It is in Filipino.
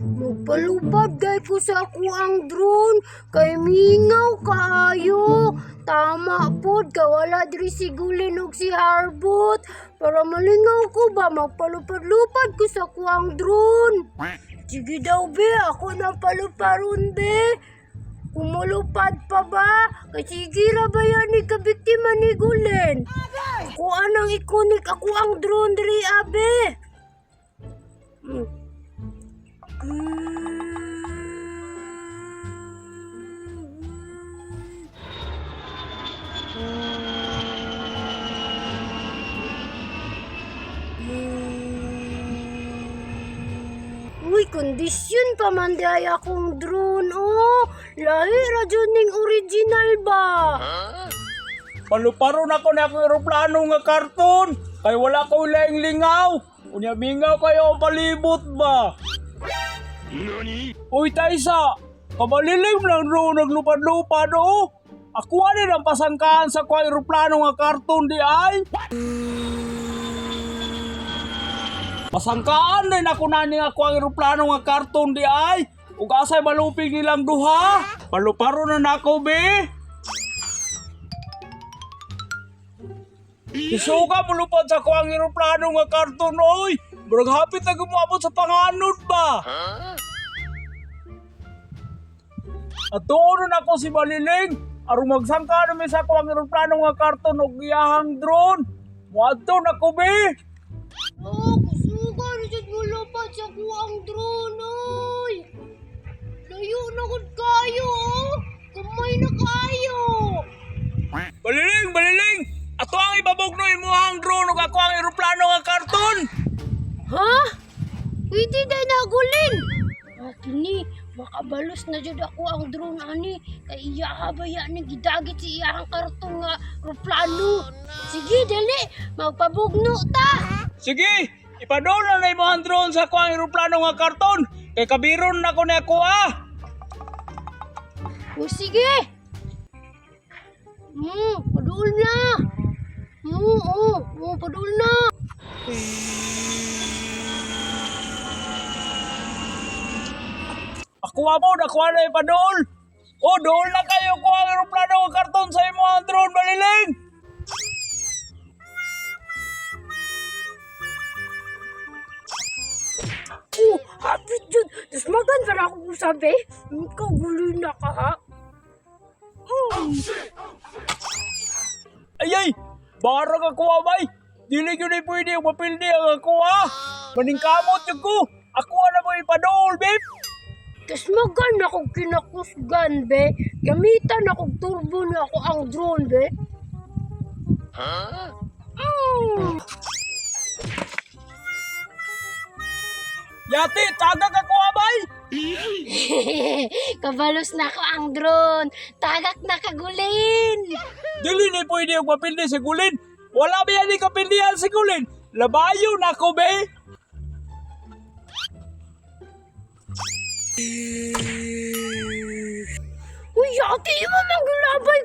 Magpalupad gay ko sa ako ang drone. Kay mingaw kaayo. Tama pod, kawala diri si Gulin ug si Harbot. Para malingaw ko ba, magpalupad-lupad ko sa ako ang drone. Sige daw be, ako nang paluparon be. Kumulupad pa ba? Kasi gira ba yan ni kabiktima ni Gulin? Ako anang ikonik ako ang drone diri abe. Uy, kondisyon pa man di akong drone, oh. Lahi ra dyan ning original ba? Paluparon ako na akong aeroplano nga karton. Kay wala ko laing lingaw. Unya mingaw kayo ang palibot ba? Uy Taysa, kabalilim lang ro naglupad-lupad oh. Ako ani ang pasangkaan sa ko aeroplano nga karton di ay. Pasangkaan din ako nani nga ko aeroplano nga karton di ay. Ug asay malupig nilang duha. Paluparon na nako be. Isuga mo lupad sa kuang aeroplano nga karton, oy! Murag hapit na gumabot sa panganod ba? At doon na ako si Baliling, arong magsangka namin sa kuang aeroplano nga karton o giyahang drone. Muadto na ko, be! Oh, kusuga na dyan mo lupad sa kuang drone, oy! Layo na gud kayo, oh! Kamay na kayo! Baliling! Baliling! Ato ang ibabugnoy mo ang drone o ako ang aeroplano nga karton! Ha? Pwede na nagulin! Kini, makabalos na dyan ako ang drone, ani. Kay iya ba yan ni gidagit si iyang karton nga aeroplano. Sige, dali! Magpabugno ta! Sige! Ipadula na mo ang drone sa ako ang aeroplano nga karton! Kay kabiron na ko na ako ah! O sige! Padul na! Padul na! Ako mo, nakuha na ipadol! O, doon na kayo ko ang aeroplano nga karton sa imo ang drone, Baliling! Oh, hapit dyan! Tapos maganda na ako kung sabi. Ikaw guloy na ka, ha? Ay! Barang ako abay! Dili yun ay pwede ang mapildi ang ako ha! Maningkamot yung ko! Ako na mo ipadol, babe! Tapos maganda akong kinakusgan, be. Gamitan akong turbo na ako ang drone, be. Yati, tagak ako abay! Kabalos na ako ang drone. Tagak na kagulin. Dili na pwede ang mapildi sa gulin! Wala ba yan kapildihan sa gulin? Labayo na ako, be! Uy, ate, mo manggulabay